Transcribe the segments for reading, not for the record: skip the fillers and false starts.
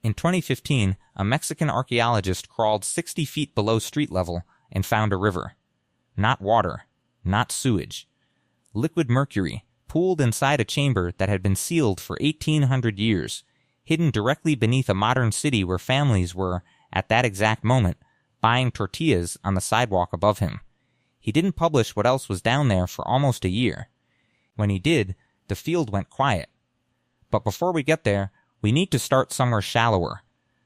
In 2015, a Mexican archaeologist crawled 60 feet below street level and found a river. Not water, not sewage. Liquid mercury, pooled inside a chamber that had been sealed for 1,800 years, hidden directly beneath a modern city where families were, at that exact moment, buying tortillas on the sidewalk above him. He didn't publish what else was down there for almost a year. When he did, the field went quiet. But before we get there, we need to start somewhere shallower,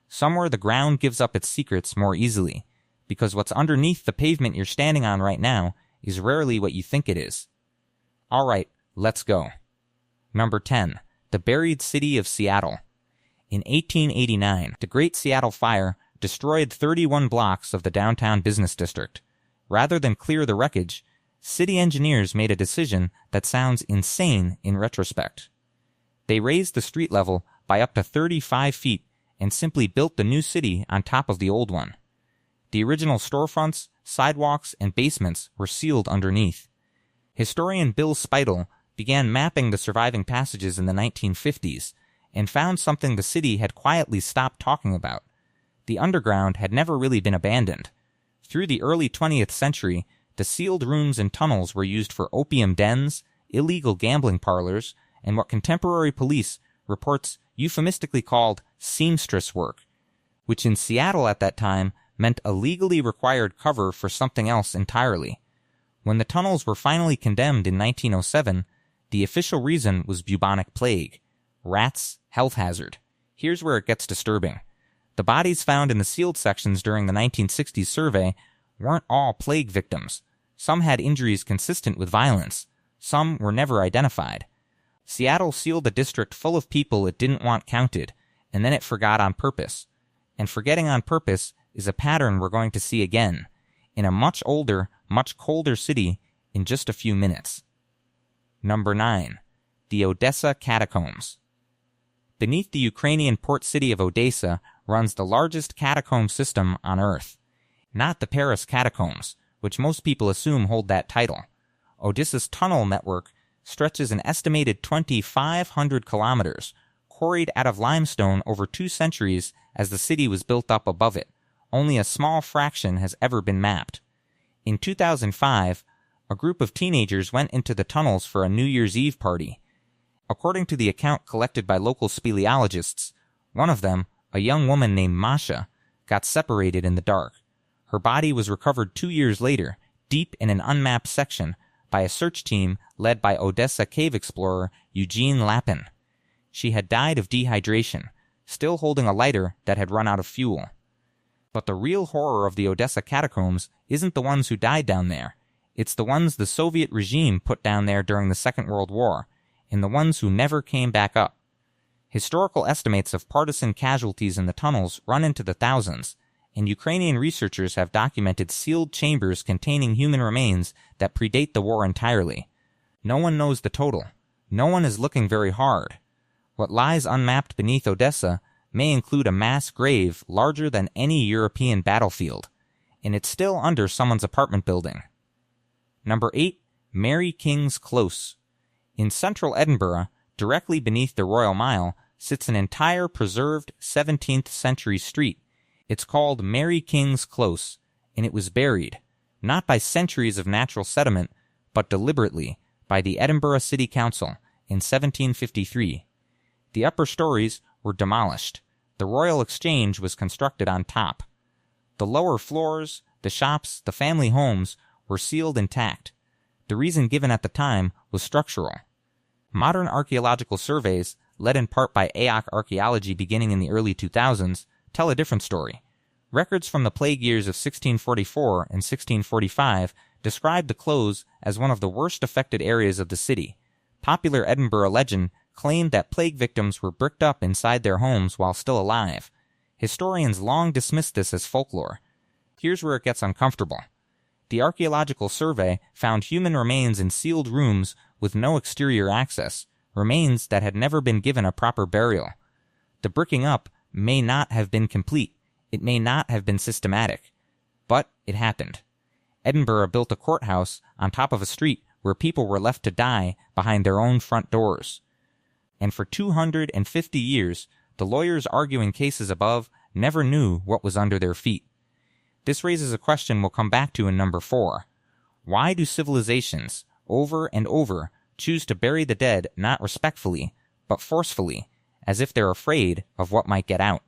somewhere the ground gives up its secrets more easily, because what's underneath the pavement you're standing on right now is rarely what you think it is. All right, let's go. Number 10. The buried city of Seattle. In 1889, the Great Seattle Fire destroyed 31 blocks of the downtown business district. Rather than clear the wreckage, city engineers made a decision that sounds insane in retrospect. They raised the street level by up to 35 feet and simply built the new city on top of the old one. The original storefronts, sidewalks, and basements were sealed underneath. Historian Bill Speitel began mapping the surviving passages in the 1950s and found something the city had quietly stopped talking about. The underground had never really been abandoned. Through the early 20th century, the sealed rooms and tunnels were used for opium dens, illegal gambling parlors, and what contemporary police reports euphemistically called seamstress work, which in Seattle at that time meant a legally required cover for something else entirely. When the tunnels were finally condemned in 1907, the official reason was bubonic plague. Rats, health hazard. Here's where it gets disturbing. The bodies found in the sealed sections during the 1960s survey weren't all plague victims. Some had injuries consistent with violence. Some were never identified. Seattle sealed a district full of people it didn't want counted, and then it forgot on purpose. And forgetting on purpose is a pattern we're going to see again, in a much older, much colder city in just a few minutes. Number 9. The Odessa Catacombs. Beneath the Ukrainian port city of Odessa runs the largest catacomb system on Earth. Not the Paris catacombs, which most people assume hold that title. Odessa's tunnel network stretches an estimated 2,500 kilometers, quarried out of limestone over 2 centuries as the city was built up above it. Only a small fraction has ever been mapped. In 2005, a group of teenagers went into the tunnels for a New Year's Eve party. According to the account collected by local speleologists, one of them, a young woman named Masha, got separated in the dark. Her body was recovered 2 years later, deep in an unmapped section, by a search team led by Odessa cave explorer Eugene Lapin. She had died of dehydration, still holding a lighter that had run out of fuel. But the real horror of the Odessa catacombs isn't the ones who died down there. It's the ones the Soviet regime put down there during the Second World War, and the ones who never came back up. Historical estimates of partisan casualties in the tunnels run into the thousands, and Ukrainian researchers have documented sealed chambers containing human remains that predate the war entirely. No one knows the total. No one is looking very hard. What lies unmapped beneath Odessa may include a mass grave larger than any European battlefield, and it's still under someone's apartment building. Number 8. Mary King's Close. In central Edinburgh, directly beneath the Royal Mile, sits an entire preserved 17th century street. It's called Mary King's Close, and it was buried, not by centuries of natural sediment, but deliberately by the Edinburgh City Council in 1753. The upper stories were demolished. The Royal Exchange was constructed on top. The lower floors, the shops, the family homes were sealed intact. The reason given at the time was structural. Modern archaeological surveys, led in part by AOC archaeology beginning in the early 2000s, tell a different story. Records from the plague years of 1644 and 1645 describe the close as one of the worst affected areas of the city. Popular Edinburgh legend claimed that plague victims were bricked up inside their homes while still alive. Historians long dismissed this as folklore. Here's where it gets uncomfortable. The archaeological survey found human remains in sealed rooms with no exterior access, remains that had never been given a proper burial. The bricking up may not have been complete. It may not have been systematic. But it happened. Edinburgh built a courthouse on top of a street where people were left to die behind their own front doors. And for 250 years, The lawyers arguing cases above never knew what was under their feet. This raises a question we'll come back to in number 4. Why do civilizations, over and over, choose to bury the dead not respectfully, but forcefully, as if they're afraid of what might get out?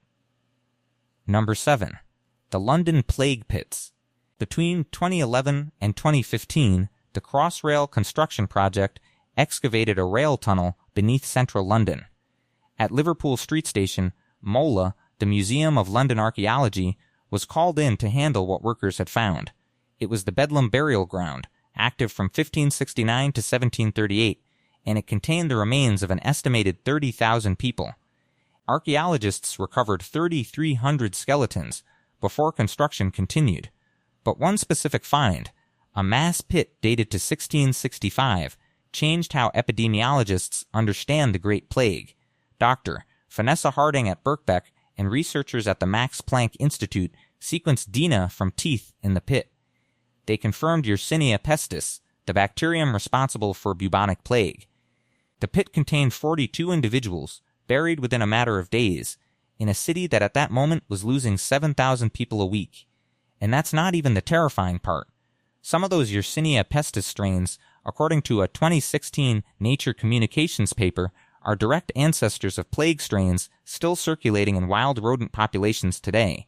Number 7. The London Plague Pits. Between 2011 and 2015, the Crossrail construction project excavated a rail tunnel beneath central London. At Liverpool Street Station, MoLA, the Museum of London Archaeology, was called in to handle what workers had found. It was the Bedlam Burial Ground, active from 1569 to 1738, and it contained the remains of an estimated 30,000 people. Archaeologists recovered 3,300 skeletons before construction continued, but one specific find, a mass pit dated to 1665, changed how epidemiologists understand the Great Plague. Dr. Vanessa Harding at Birkbeck and researchers at the Max Planck Institute sequenced DNA from teeth in the pit. They confirmed Yersinia pestis, the bacterium responsible for bubonic plague. The pit contained 42 individuals, buried within a matter of days, in a city that at that moment was losing 7,000 people a week. And that's not even the terrifying part. Some of those Yersinia pestis strains, according to a 2016 Nature Communications paper, are direct ancestors of plague strains still circulating in wild rodent populations today.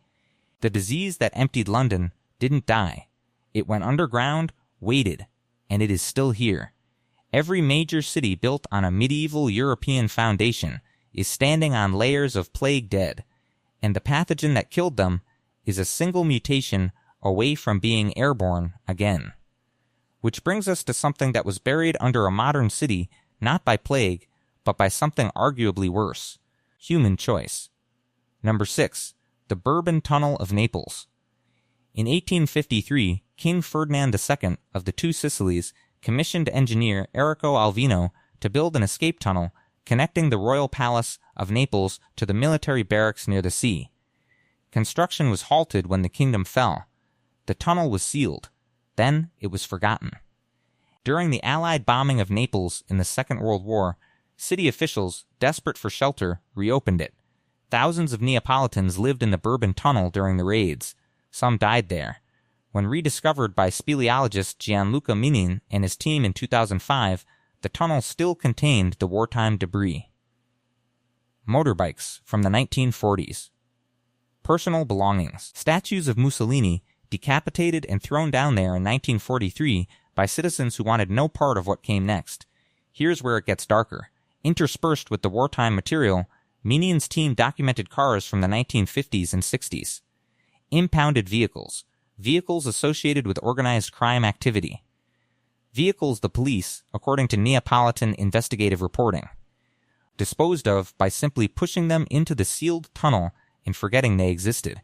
The disease that emptied London didn't die. It went underground, waited, and it is still here. Every major city built on a medieval European foundation is standing on layers of plague dead, and the pathogen that killed them is a single mutation away from being airborne again. Which brings us to something that was buried under a modern city, not by plague, but by something arguably worse: human choice. Number 6. The Bourbon Tunnel of Naples. In 1853, King Ferdinand II of the Two Sicilies commissioned engineer Errico Alvino to build an escape tunnel connecting the royal palace of Naples to the military barracks near the sea. Construction was halted when the kingdom fell. The tunnel was sealed. Then it was forgotten. During the Allied bombing of Naples in the Second World War, city officials, desperate for shelter, reopened it. Thousands of Neapolitans lived in the Bourbon Tunnel during the raids. Some died there. When rediscovered by speleologist Gianluca Minin and his team in 2005, the tunnel still contained the wartime debris. Motorbikes from the 1940s. Personal belongings. Statues of Mussolini, decapitated and thrown down there in 1943 by citizens who wanted no part of what came next. Here's where it gets darker. Interspersed with the wartime material, Minin's team documented cars from the 1950s and 60s. Impounded vehicles. Vehicles associated with organized crime activity. Vehicles the police, according to Neapolitan investigative reporting, disposed of by simply pushing them into the sealed tunnel and forgetting they existed.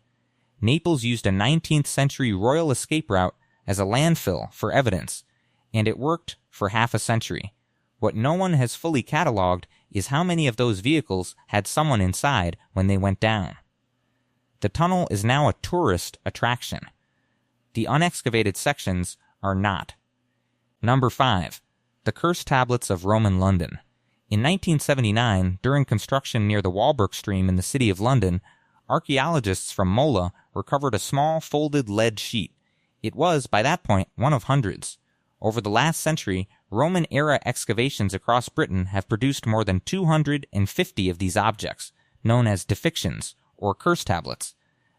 Naples used a 19th century royal escape route as a landfill for evidence, and it worked for half a century. What no one has fully cataloged is how many of those vehicles had someone inside when they went down. The tunnel is now a tourist attraction. The unexcavated sections are not. Number 5. The Cursed Tablets of Roman London. In 1979, during construction near the Walbrook Stream in the city of London, archaeologists from MoLA recovered a small folded lead sheet. It was, by that point, one of hundreds. Over the last century, Roman-era excavations across Britain have produced more than 250 of these objects, known as depictions, or curse tablets.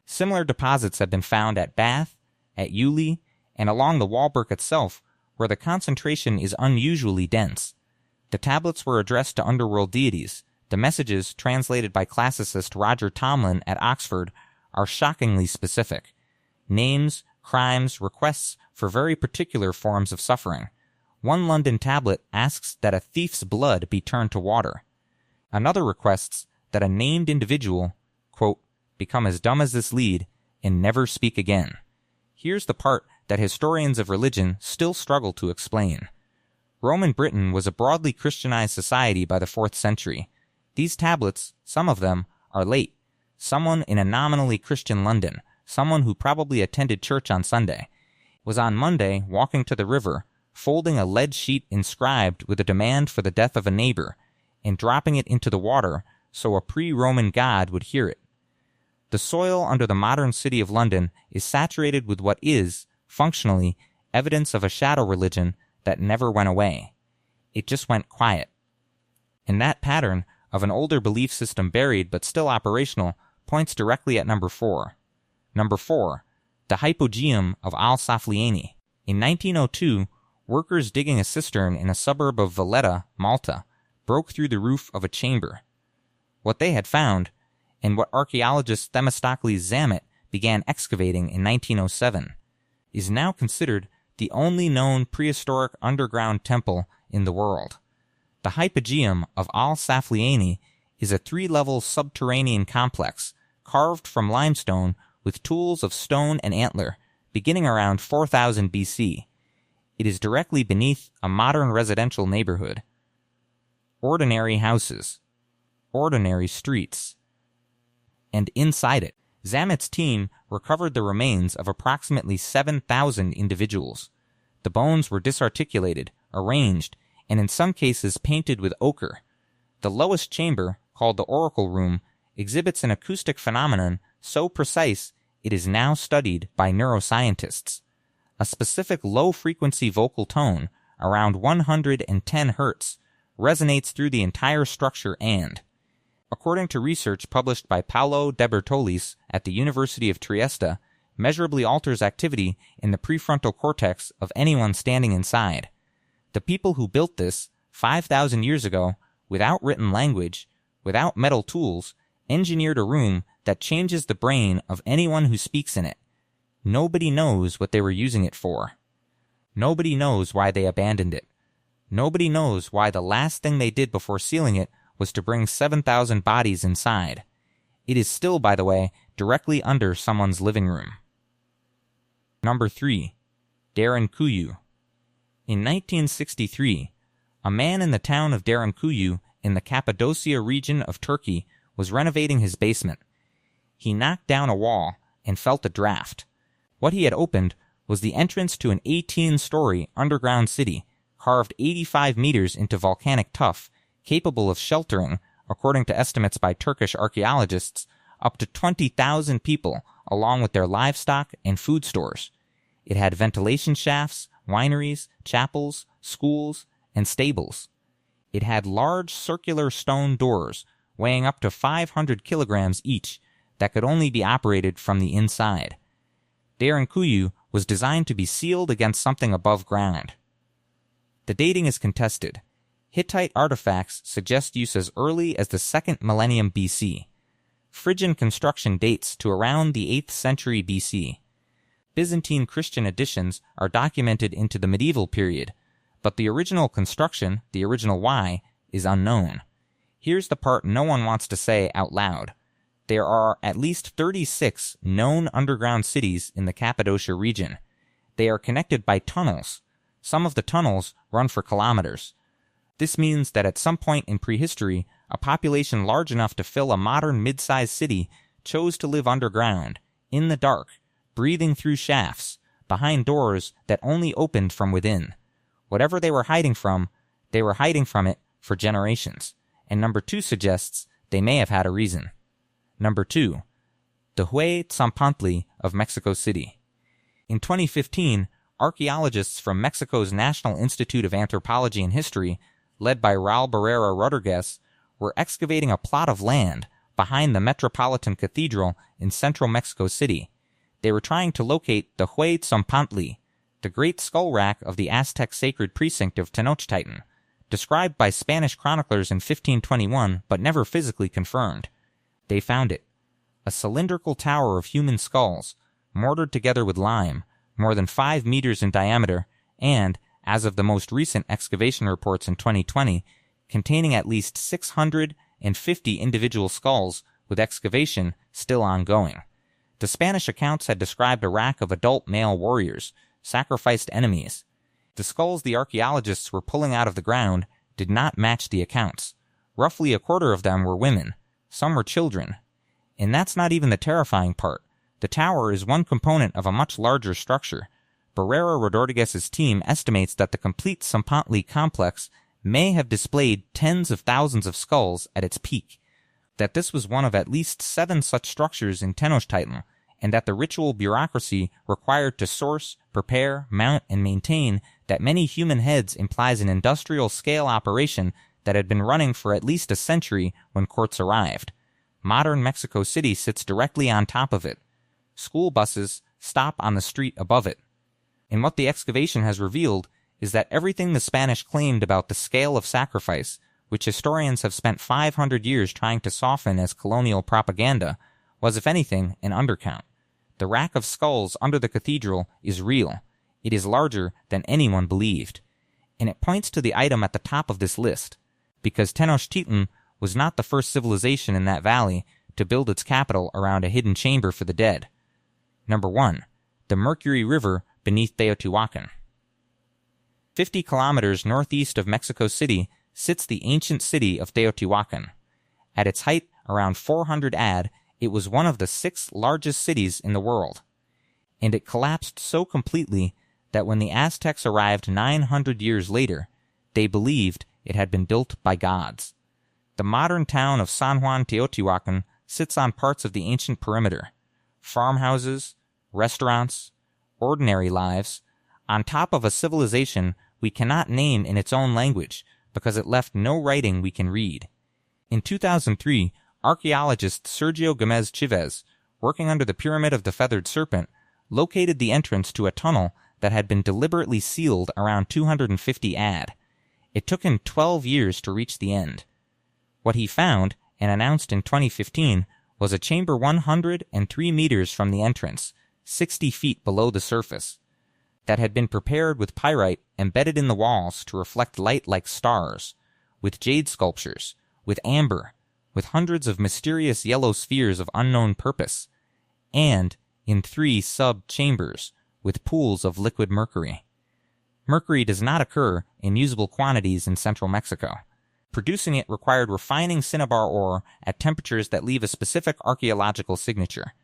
Similar deposits have been found at Bath, at Ely, and along the Walbrook itself, where the concentration is unusually dense. The tablets were addressed to underworld deities. The messages, translated by classicist Roger Tomlin at Oxford, are shockingly specific. Names, crimes, requests for very particular forms of suffering. One London tablet asks that a thief's blood be turned to water. Another requests that a named individual, quote, become as dumb as this lead and never speak again. Here's the part that historians of religion still struggle to explain. Roman Britain was a broadly Christianized society by the 4th century. These tablets, some of them, are late. Someone in a nominally Christian London, someone who probably attended church on Sunday, was on Monday walking to the river, folding a lead sheet inscribed with a demand for the death of a neighbor, and dropping it into the water so a pre-Roman god would hear it. The soil under the modern city of London is saturated with what is, functionally, evidence of a shadow religion that never went away. It just went quiet. And that pattern of an older belief system buried but still operational points directly at number 4. Number 4, the Hypogeum of Safleani. In 1902, workers digging a cistern in a suburb of Valletta, Malta, broke through the roof of a chamber. What they had found, and what archaeologist Themistocles Zamet began excavating in 1907, is now considered the only known prehistoric underground temple in the world. The Hypogeum of Safleani is a 3-level subterranean complex carved from limestone with tools of stone and antler, beginning around 4000 BC. It is directly beneath a modern residential neighborhood. Ordinary houses, ordinary streets. And inside it, Zamet's team recovered the remains of approximately 7,000 individuals. The bones were disarticulated, arranged, and in some cases painted with ochre. The lowest chamber, called the oracle room, exhibits an acoustic phenomenon so precise it is now studied by neuroscientists. A specific low-frequency vocal tone, around 110 Hz, resonates through the entire structure and, according to research published by Paolo De Bertolis at the University of Trieste, measurably alters activity in the prefrontal cortex of anyone standing inside. The people who built this 5,000 years ago, without written language, without metal tools, engineered a room that changes the brain of anyone who speaks in it. Nobody knows what they were using it for. Nobody knows why they abandoned it. Nobody knows why the last thing they did before sealing it was to bring 7,000 bodies inside. It is still, by the way, directly under someone's living room. Number 3. Derinkuyu. In 1963, a man in the town of Derinkuyu in the Cappadocia region of Turkey was renovating his basement. He knocked down a wall and felt a draft. What he had opened was the entrance to an 18-story underground city, carved 85 meters into volcanic tuff, capable of sheltering, according to estimates by Turkish archaeologists, up to 20,000 people, along with their livestock and food stores. It had ventilation shafts, wineries, chapels, schools, and stables. It had large circular stone doors, weighing up to 500 kilograms each, that could only be operated from the inside. Derinkuyu was designed to be sealed against something above ground. The dating is contested. Hittite artifacts suggest use as early as the 2nd millennium BC. Phrygian construction dates to around the 8th century BC. Byzantine Christian additions are documented into the medieval period, but the original construction, the original why, is unknown. Here's the part no one wants to say out loud. There are at least 36 known underground cities in the Cappadocia region. They are connected by tunnels. Some of the tunnels run for kilometers. This means that at some point in prehistory, a population large enough to fill a modern mid-sized city chose to live underground, in the dark, breathing through shafts, behind doors that only opened from within. Whatever they were hiding from it for generations. And number 2 suggests they may have had a reason. Number 2, the Teotihuacan of Mexico City. In 2015, archaeologists from Mexico's National Institute of Anthropology and History, led by Raul Barrera Rodriguez, were excavating a plot of land behind the Metropolitan Cathedral in central Mexico City. They were trying to locate the Teotihuacan, the great skull rack of the Aztec sacred precinct of Tenochtitlan, described by Spanish chroniclers in 1521 but never physically confirmed. They found it. A cylindrical tower of human skulls, mortared together with lime, more than 5 meters in diameter, and, as of the most recent excavation reports in 2020, containing at least 650 individual skulls, with excavation still ongoing. The Spanish accounts had described a rack of adult male warriors, sacrificed enemies. The skulls the archaeologists were pulling out of the ground did not match the accounts. Roughly a quarter of them were women. Some were children. And that's not even the terrifying part. The tower is one component of a much larger structure. Barrera Rodriguez's team estimates that the complete Tzompantli complex may have displayed tens of thousands of skulls at its peak. that this was one of at least 7 such structures in Tenochtitlan, and that the ritual bureaucracy required to source, prepare, mount, and maintain that many human heads implies an industrial-scale operation that had been running for at least a century when courts arrived. Modern Mexico City sits directly on top of it. School buses stop on the street above it. And what the excavation has revealed is that everything the Spanish claimed about the scale of sacrifice, which historians have spent 500 years trying to soften as colonial propaganda, was, if anything, an undercount. The rack of skulls under the cathedral is real. It is larger than anyone believed. And it points to the item at the top of this list, because Tenochtitlan was not the first civilization in that valley to build its capital around a hidden chamber for the dead. Number 1. The Mercury River beneath Teotihuacan. 50 kilometers northeast of Mexico City sits the ancient city of Teotihuacan. At its height, around 400 AD, it was one of the 6 largest cities in the world. And it collapsed so completely that when the Aztecs arrived 900 years later, they believed it had been built by gods. The modern town of San Juan Teotihuacan sits on parts of the ancient perimeter. Farmhouses, restaurants, ordinary lives, on top of a civilization we cannot name in its own language because it left no writing we can read. In 2003, archaeologist Sergio Gómez Chivez, working under the Pyramid of the Feathered Serpent, located the entrance to a tunnel that had been deliberately sealed around 250 AD. It took him 12 years to reach the end. What he found, and announced in 2015, was a chamber 103 meters from the entrance, 60 feet below the surface, that had been prepared with pyrite embedded in the walls to reflect light like stars, with jade sculptures, with amber, with hundreds of mysterious yellow spheres of unknown purpose, and in 3 sub-chambers with pools of liquid mercury. Mercury does not occur in usable quantities in central Mexico. Producing it required refining cinnabar ore at temperatures that leave a specific archaeological signature.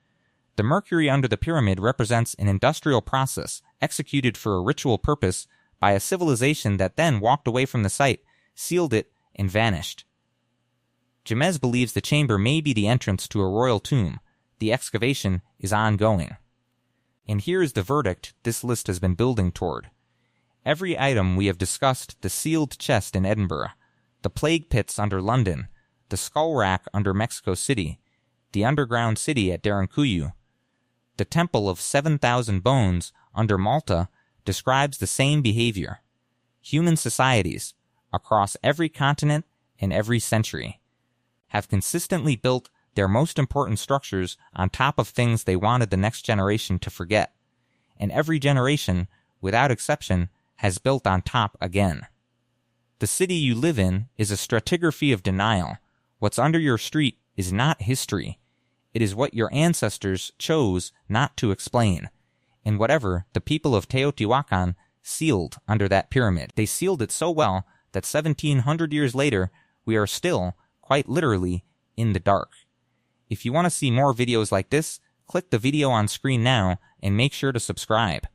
The mercury under the pyramid represents an industrial process executed for a ritual purpose by a civilization that then walked away from the site, sealed it, and vanished. Gómez believes the chamber may be the entrance to a royal tomb. The excavation is ongoing. And here is the verdict this list has been building toward. Every item we have discussed: the sealed chest in Edinburgh, the plague pits under London, the skull rack under Mexico City, the underground city at Derinkuyu, the temple of 7,000 bones under Malta, describes the same behavior. Human societies, across every continent and every century, have consistently built their most important structures on top of things they wanted the next generation to forget. And every generation, without exception, has built on top again. The city you live in is a stratigraphy of denial. What's under your street is not history. It is what your ancestors chose not to explain, and whatever the people of Teotihuacan sealed under that pyramid. They sealed it so well that 1,700 years later, we are still, quite literally, in the dark. If you want to see more videos like this, click the video on screen now and make sure to subscribe.